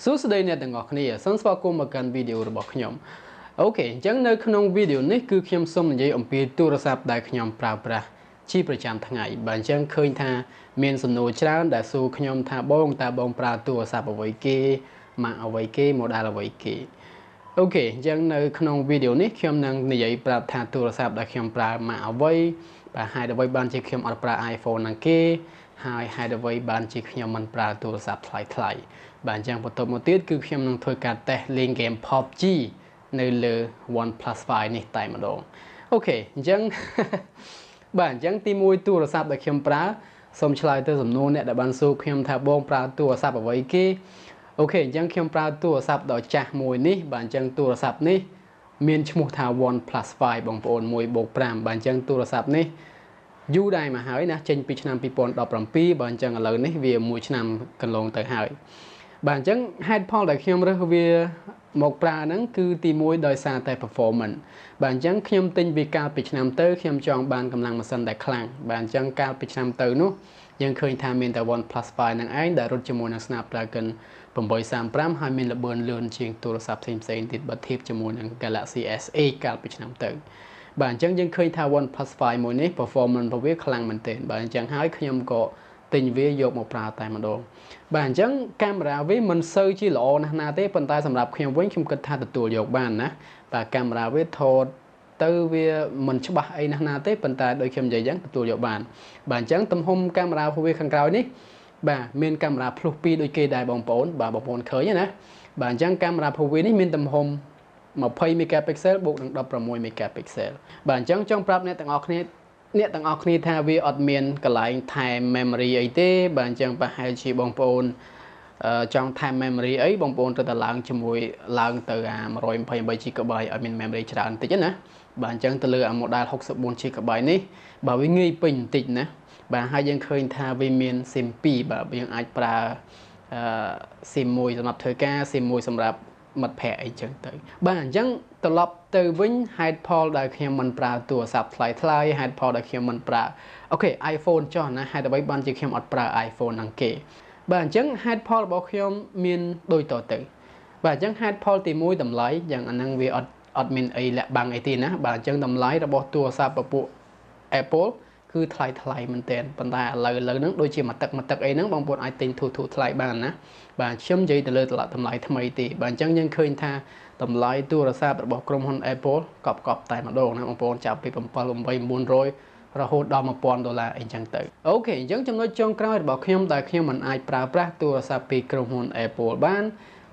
សួស្តីអ្នកទាំងអស់គ្នាសូមស្វាគមន៍មកកាន់វីដេអូរបស់ខ្ញុំអូខេអញ្ចឹងនៅក្នុងវីដេអូនេះគឺខ្ញុំសូមនិយាយអំពីទូរស័ព្ទដែលខ្ញុំប្រើប្រាស់ជាប្រចាំថ្ងៃបាទអញ្ចឹងឃើញថាមានសំណួរច្រើនដែលសួរខ្ញុំថាបងតើបងប្រើទូរស័ព្ទអ្វីគេម៉ាកអ្វីគេ model អ្វីគេអូខេអញ្ចឹងនៅក្នុងវីដេអូនេះខ្ញុំនឹងនិយាយប្រាប់ថាទូរស័ព្ទដែលខ្ញុំប្រើម៉ាកអ្វីបាទហេតុអ្វីបានជាខ្ញុំអត់ប្រើ iPhone ហ្នឹងគេហើយហេតុអ្វីបានជាខ្ញុំមិនប្រើទូរស័ព្ទថ្លៃបាទអញ្ចឹងបន្ទាប់មកទៀតគឺខ្ញុំនឹងធ្វើការតេស្តលេងហ្គេម PUBG នៅលើ OnePlus 5 នេះតែម្ដងអូខេអញ្ចឹងបាទអញ្ចឹងទី1ទូរស័ព្ទដែលខ្ញុំប្រើសូមឆ្លើយទៅសំណួរអ្នកដែលបានសួរខ្ញុំថាបងប្រើទូរស័ព្ទអ្វីគេអូខេអញ្ចឹងខ្ញុំប្រើទូរស័ព្ទដ៏ចាស់មួយនេះបាទអញ្ចឹងទូរស័ព្ទនេះមានឈ្មោះថា OnePlus 5 បងប្អូន 1+5 បាទអញ្ចឹងទូរស័ព្ទនេះយូរដែរមកហើយណាចេញពីឆ្នាំ2017បាទអញ្ចឹងឥឡូវនេះវា1ឆ្នាំកន្លងទៅហើយបាទអញ្ចឹងហេតុផលដែលខ្ញុំរើសវាមកប្រើហ្នឹងគឺទី1ដោយសារតែ performance បាទអញ្ចឹងខ្ញុំទិញវាកាលពីឆ្នាំទៅខ្ញុំចង់បានកម្លាំងម៉ាស៊ីនដែលខ្លាំងបាទអញ្ចឹងកាលពីឆ្នាំទៅនោះយើងឃើញថាមានតែ OnePlus 5ហ្នឹងឯងដែលរត់ជាមួយនឹង Snapdragon 835ហើយមានល្បឿនលឿនជាងទូរស័ព្ទផ្សេងៗទៀតបើធៀបជាមួយនឹង Galaxy S8 កាលពីឆ្នាំទៅបាទអញ្ចឹងយើងឃើញថា OnePlus 5 មួយនេះ performance របស់វាខ្លាំងមែនទែនបាទអញ្ចឹងហើយខ្ញុំក៏ទិញវាយកមកប្រើតែម្ដងបាទអញ្ចឹងកាមេរ៉ាវាមិនសូវជាល្អណាស់ណាទេប៉ុន្តែសម្រាប់ខ្ញុំវិញខ្ញុំគិតថាទទួលយកបានណាបាទកាមេរ៉ាវាថតទៅវាមិនច្បាស់អីណាស់ណាទេប៉ុន្តែដូចខ្ញុំនិយាយយ៉ាងទទួលយកបានបាទអញ្ចឹងទំហំកាមេរ៉ារបស់វាខាងក្រោយនេះបាទមានកាមេរ៉ាភ្លុស2ដូចគេដែរបងប្អូនបាទបងប្អូនឃើញណាបាទអញ្ចឹងកាមេរ៉ារបស់វានេះមានទំហំ20 megapixel បូកនឹង16 megapixel បាទអញ្ចឹងចង់ប្រាប់អ្នកទាំងអស់គ្នាថាវាអត់មានកន្លែងថែម memory អីទេបាទអញ្ចឹងប្រហែលជាបងប្អូនចង់ថែម memory អីបងប្អូនត្រូវតែឡើងទៅអា 128GB ឲ្យមាន memory ច្រើនតិចណាបាទអញ្ចឹងទៅលើអា model 64GB នេះបាទវាងាយពេញបន្តិចណាបាទហើយយើងឃើញថាវាមាន SIM 2បាទយើងអាចប្រើ SIM 1សម្រាប់ធ្វើការ SIM 1សម្រាប់មិត្តភ័ក្តិអីចឹងទៅបាទអញ្ចឹងត្រឡប់ទៅវិញហេតុផលដែលខ្ញុំមិនប្រើទូរស័ព្ទថ្លៃហេតុផលដែលខ្ញុំមិនប្រើអូខេ iPhone ចុះណាហេតុអ្វីបានជាខ្ញុំអត់ប្រើ iPhone ហ្នឹងគេបាទអញ្ចឹងហេតុផលរបស់ខ្ញុំមានដូចតទៅបាទអញ្ចឹងហេតុផលទី1តម្លៃយ៉ាងអាហ្នឹងវាអត់មានអីលាក់បាំងអីទេណាបាទអញ្ចឹងតម្លៃរបស់ទូរស័ព្ទពពួក Apple គឺថ្លៃមែនតើប៉ុន្តែឥឡូវហ្នឹងដូចជាមួយទឹកអីហ្នឹងបងប្អូនអាចទិញធូរថ្លៃបានណាបាទខ្ញុំនិយាយទៅលើតម្លៃថ្មីទេបាទអញ្ចឹងយើងឃើញថាតម្លៃទូរស័ព្ទរបស់ក្រុមហ៊ុន Apple កប់តែម្ដងណាបងប្អូនចាប់ពី7 8 900រហូតដល់$1000អីចឹងទៅអូខេអញ្ចឹងចំណុចចុងក្រោយរបស់ខ្ញុំដែលខ្ញុំមិនអាចប្រើប្រាស់ទូរស័ព្ទពីក្រុមហ៊ុន Apple បាន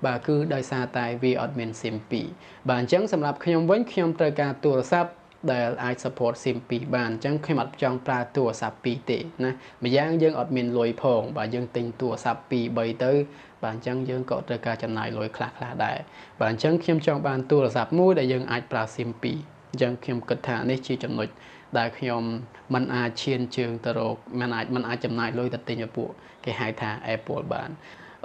បាទគឺដោយសារតែវាអត់មាន SIM 2បាទអញ្ចឹងសម្រាប់ខ្ញុំវិញខ្ញុំត្រូវការទូរស័ព្ទដែលអាច support SIM 2បានអញ្ចឹងខ្ញុំអត់ចង់ប្រើទូរស័ព្ទ2ទេណាម្យ៉ាងយើងអត់មានលុយផងបាទយើងទិញទូរស័ព្ទ2 3ទៅបាទអញ្ចឹងយើងក៏ត្រូវការចំណាយលុយខ្លះដែរបាទអញ្ចឹងខ្ញុំចង់បានទូរស័ព្ទមួយដែលយើងអាចប្រើ SIM 2អញ្ចឹងខ្ញុំគិតថានេះជាចំណុចដែលខ្ញុំមិនអាចឈានជើងទៅរកមិនអាចចំណាយលុយទៅទិញឲ្យពួកគេហៅថា Apple បាន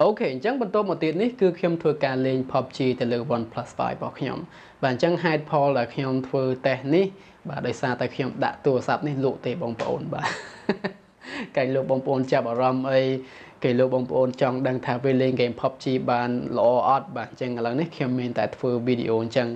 អូខេអញ្ចឹងបន្ទាប់មកទៀតនេះគឺខ្ញុំធ្វើការលេង PUBG ទៅលើ OnePlus 5 របស់ខ្ញុំបាទអញ្ចឹងហេតុផលដែលខ្ញុំធ្វើតេស្តនេះបាទដោយសារតែខ្ញុំដាក់ទូរស័ព្ទនេះលក់ទេបងប្អូនបាទកែលោកបងប្អូនចាប់អារម្មណ៍អីគេលោកបងប្អូនចង់ដឹងថាវាលេងហ្គេម PUBG បានល្អអត់បាទអញ្ចឹងឥឡូវនេះខ្ញុំមានតែធ្វើវីដេអូអញ្ចឹង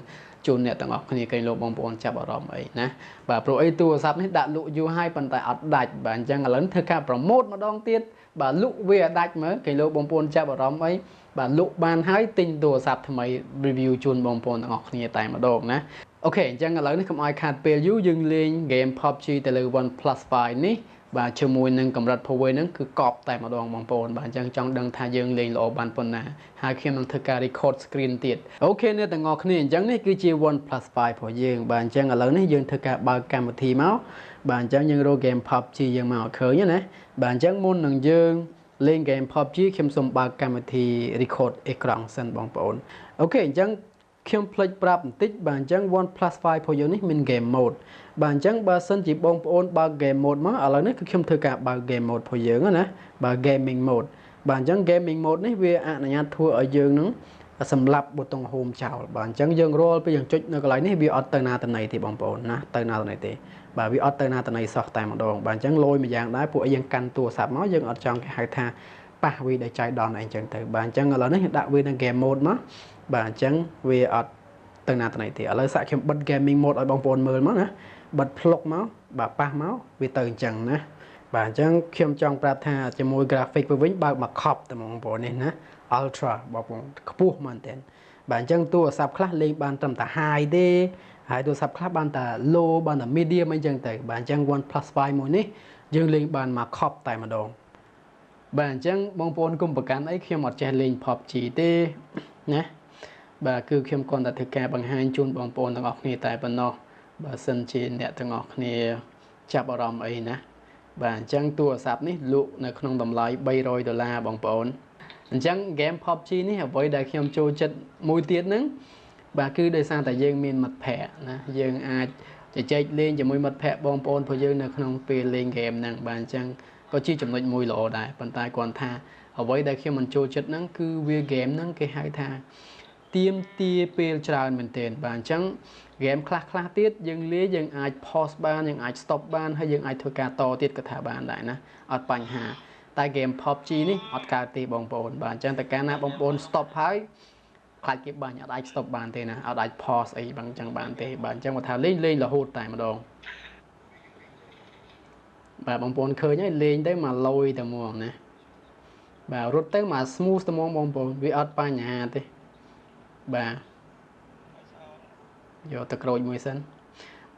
ជូនអ្នកទាំងអស់គ្នាគេលោកបងប្អូនចាប់អារម្មណ៍អីណាបាទព្រោះអីទូរស័ព្ទនេះដាក់លក់យូរហើយប៉ុន្តែអត់ដាច់បាទអញ្ចឹងឥឡូវធ្វើការប្រម៉ូតម្ដងទៀតបាទលក់វាអត់ដាច់មើលគេលោកបងប្អូនចាប់អារម្មណ៍អីបាទលក់បានហើយទិញទូរស័ព្ទថ្មី review ជូនបងប្អូនទាំងអស់គ្នាតែម្ដងណាអូខេអញ្ចឹងឥឡូវនេះកុំឲ្យខាតពេលយូរយើងលេងហ្គេម PUBG ទៅលើ OnePlus 5 នេះបាទជាមួយនឹងកម្រិត power ហ្នឹងគឺកប់តែម្ដងបងប្អូនបាទអញ្ចឹងចង់ដឹងថាយើងលេងល្អបានប៉ុណ្ណាហើយខ្ញុំនឹងធ្វើការ record screen ទៀតអូខេអ្នកទាំងអស់គ្នាអញ្ចឹងនេះគឺជា OnePlus 5របស់យើងបាទអញ្ចឹងឥឡូវនេះយើងធ្វើការបើកកម្មវិធីមកបាទអញ្ចឹងយើងរក game PUBG យើងមកឃើញណាបាទអញ្ចឹងមុននឹងយើងលេង game PUBG ខ្ញុំសូមបើកកម្មវិធី record អេក្រង់សិនបងប្អូនអូខេអញ្ចឹងខ្ញុំភ្លេចប្រាប់បន្តិចបាទអញ្ចឹង OnePlus 5 របស់យើងនេះមាន game mode បាទអញ្ចឹងបើសិនជាបងប្អូនបើក game mode មកឥឡូវនេះគឺខ្ញុំធ្វើការបើក game mode របស់យើងណាបាទ gaming mode បាទអញ្ចឹង gaming mode នេះវាអនុញ្ញាតធ្វើឲ្យយើងនឹងសម្រាប់ប៊ូតុង home ចោលបាទអញ្ចឹងយើងរាល់ពេលយើងចុចនៅកន្លែងនេះវាអត់ទៅណាទៅណីទេបងប្អូនណាទៅណាទៅណីទេបាទវាអត់ទៅណាទៅណីសោះតែម្ដងបាទអញ្ចឹងលយមួយយ៉ាងដែរពួកយើងកាន់ទូរស័ព្ទមកយើងអត់ចង់គេហៅថា ប៉ះវាដែលចៃដន្យអីចឹងទៅបាទអញ្ចឹងឥឡូវនេះដាក់វានៅ game mode មកបាទអញ្ចឹងវាអត់ទៅណាទៅណីទេឥឡូវសាក់ខ្ញុំបិទ gaming mode ឲ្យបងប្អូនមើលមកណាបិទភ្លុកមកបាទប៉ះមកវាទៅអញ្ចឹងណាបាទអញ្ចឹងខ្ញុំចង់ប្រាប់ថាជាមួយ graphic វាវិញបើកមកខប់តែបងប្អូននេះណា ultra បងប្អូនខ្ពស់មែនតើបាទអញ្ចឹងទូរស័ព្ទខ្លះលេងបានត្រឹមតែ high ទេហើយទូរស័ព្ទខ្លះបានតែ low បានតែ medium អីចឹងទៅបាទអញ្ចឹង OnePlus 5មួយនេះយើងលេងបានមកខប់តែម្ដងបាទអញ្ចឹងបងប្អូនកុំប្រកាន់អីខ្ញុំអត់ចេះលេង PUBG ទេណាបាទគឺខ្ញុំគ្រាន់តែធ្វើការបង្ហាញជូនបងប្អូនទាំងអស់គ្នាតែប៉ុណ្ណោះបើសិនជាអ្នកទាំងអស់គ្នាចាប់អារម្មណ៍អីណាបាទអញ្ចឹងទូរស័ព្ទនេះលក់នៅក្នុងតម្លៃ$300បងប្អូនអញ្ចឹង game PUBG នេះអ្វីដែលខ្ញុំចូលចិត្តមួយទៀតហ្នឹងបាទគឺដោយសារតែយើងមានមិត្តភ័ក្តិណាយើងអាចជជែកលេងជាមួយមិត្តភ័ក្តិបងប្អូនរបស់យើងនៅក្នុងពេលលេង game ហ្នឹងបាទអញ្ចឹងក៏ជាចំណុចមួយល្អដែរប៉ុន្តែគ្រាន់ថាអ្វីដែលខ្ញុំមិនចូលចិត្តហ្នឹងគឺវា game ហ្នឹងគេហៅថាទៀមទាពេលច្រើនមែនទែនបាទអញ្ចឹង game ខ្លះទៀតយើងលេងយើងអាច pause បានយើងអាច stop បានហើយយើងអាចធ្វើការតទៀតក៏ថាបានដែរណាអត់បញ្ហាតែ game PUBG នេះអត់កើតទេបងប្អូនបាទអញ្ចឹងតែកាលណាបងប្អូន stop ហើយខ្លាចគេបាញ់អត់អាច stop បានទេណាអត់អាច pause អីបងអញ្ចឹងបានទេបាទអញ្ចឹងគាត់ថាលេងរហូតតែម្ដងបាទបងប្អូនឃើញហើយលេងទៅមកលយតែហ្មងណាបាទរត់ទៅមក smooth តែហ្មងបងប្អូនវាអត់បញ្ហាទេបាទយកទៅក្រូចមួយសិន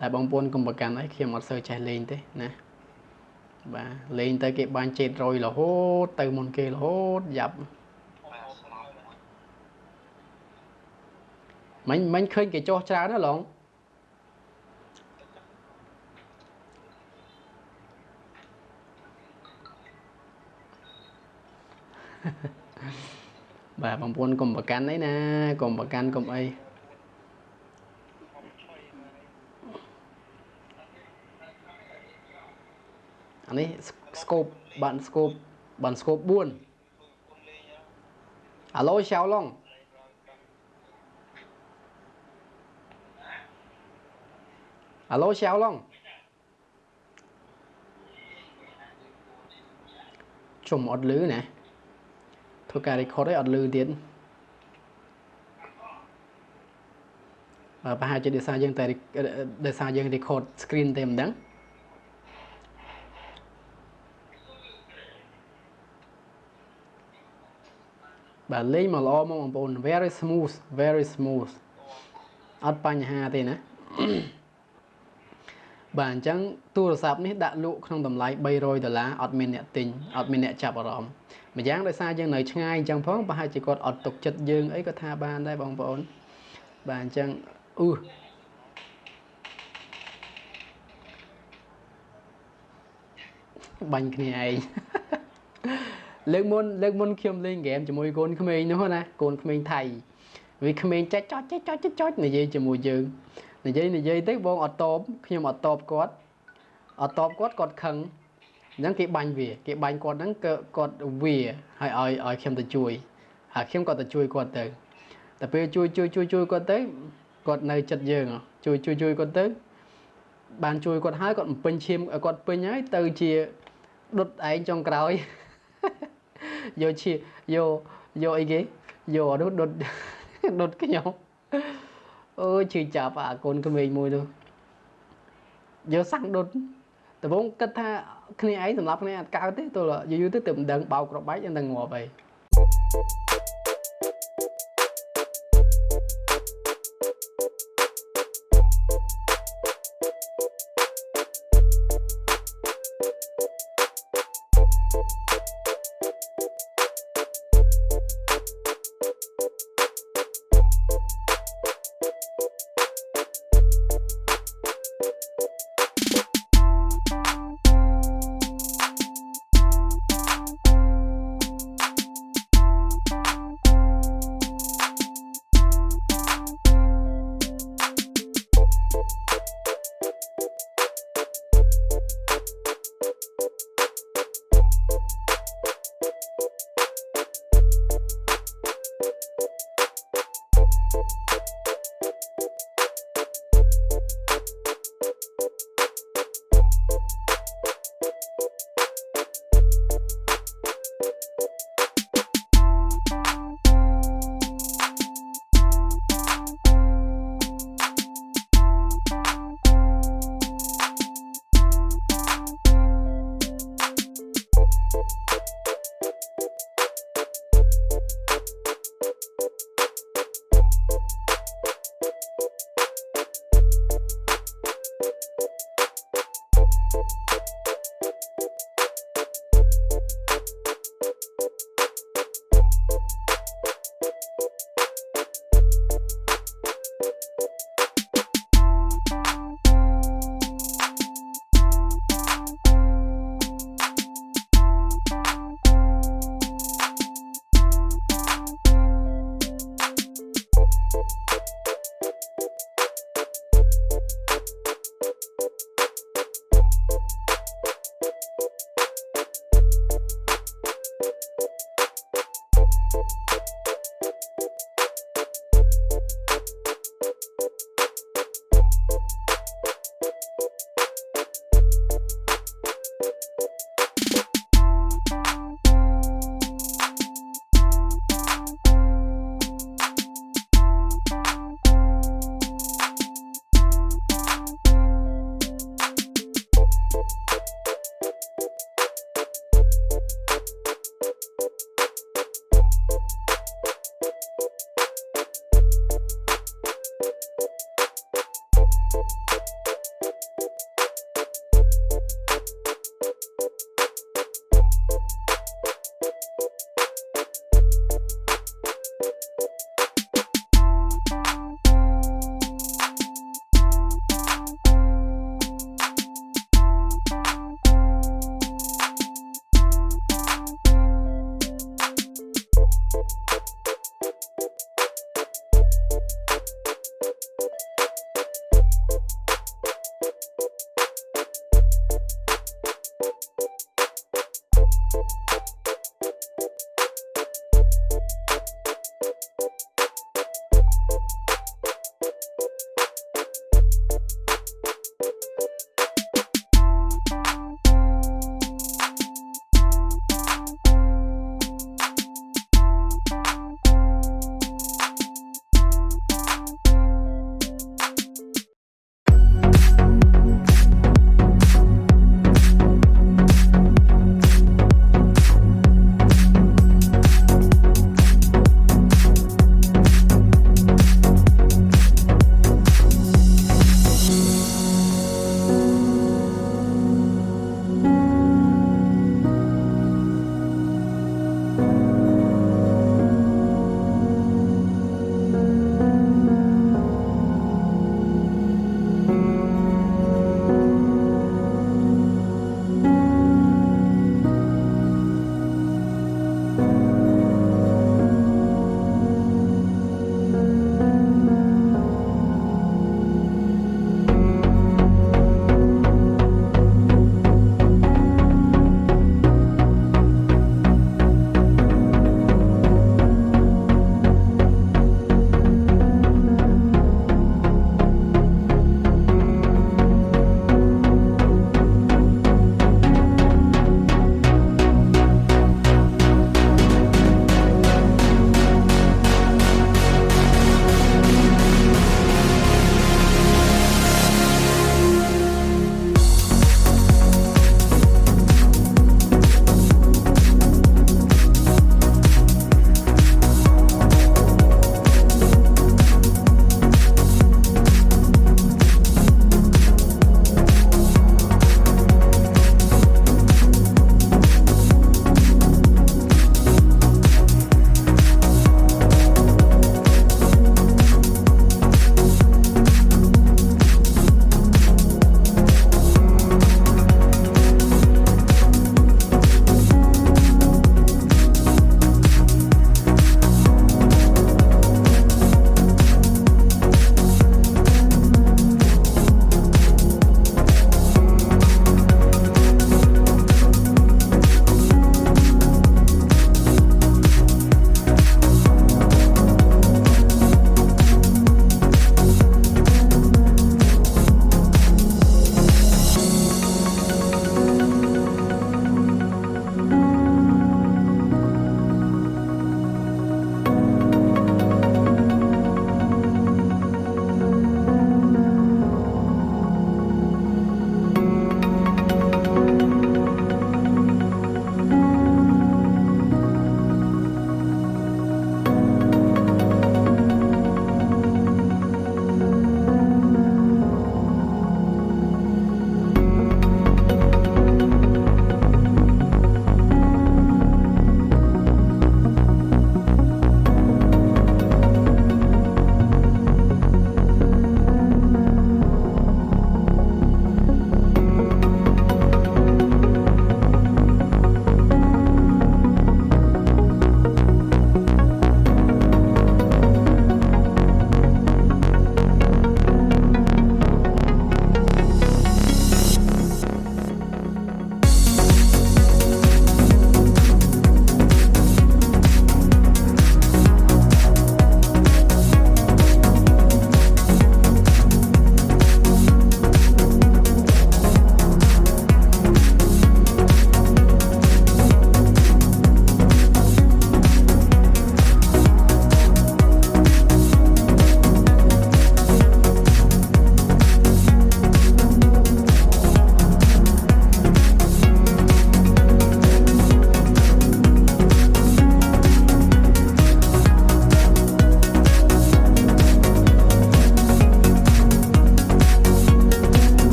តែបងប្អូនកុំប្រកាន់អីខ្ញុំអត់សូវចេះលេងទេណាបាទលេងទៅគេបាញ់700រហូតទៅមុនគេរហូតយ៉ាប់មិញឃើញគេចោះច្រើនណាឡងបាទបងប្អូនកុំប្រកាន់អីណាកុំប្រកាន់កុំអីអានេះ scope បាន scope 4អាឡូឆៅឡងអាឡូឆៅឡងជុំអត់លឺណាធ្វើការ record ឲ្យអត់លឺទៀតប្រហែលជាដោយសារយើង record screen ទេមិនដឹងបាទលេងមកល្អមកបងប្អូន very smooth អត់បញ្ហាទេណាបាទអញ្ចឹងទូរស័ព្ទនេះដាក់លក់ក្នុងតម្លៃ$300អត់មានអ្នកទិញអត់មានអ្នកចាប់អារម្មណ៍ម្យ៉ាងដោយសារយើងនៅឆ្ងាយអញ្ចឹងផងប្រហែលជាគាត់អត់ទុកចិត្តយើងអីក៏ថាបានដែរបងប្អូនបាទអញ្ចឹងបាញ់គ្នាឯងលើកមុនខ្ញុំលេងហ្គេមជាមួយកូនក្មេងនោះណាកូនក្មេងថៃវាក្មេងចុចនិយាយជាមួយយើងនិយាយទៅបងអត់តបខ្ញុំអត់តបគាត់គាត់ខឹងអញ្ចឹងគេបាញ់គាត់ហ្នឹងគាត់វាឲ្យខ្ញុំទៅជួយហើយខ្ញុំក៏ទៅជួយគាត់ទៅតែពេលជួយគាត់ទៅគាត់នៅចិត្តយើងជួយគាត់ទៅបានជួយគាត់ហើយគាត់បំពេញឈាមគាត់ពេញហើយទៅជាដុតឯងចុងក្រោយយកអីគេយកអត់ដុតខ្ញុំអូយជឿចាប់អាកូនក្មេងមួយនោះយកសាំងដុតតែបងគិតថាគ្នាឯងសម្រាប់គ្នាអត់កើតទេទោះយូរទៅមិនដឹងបោកក្របបែកយ៉ាងតែងាប់ហើយ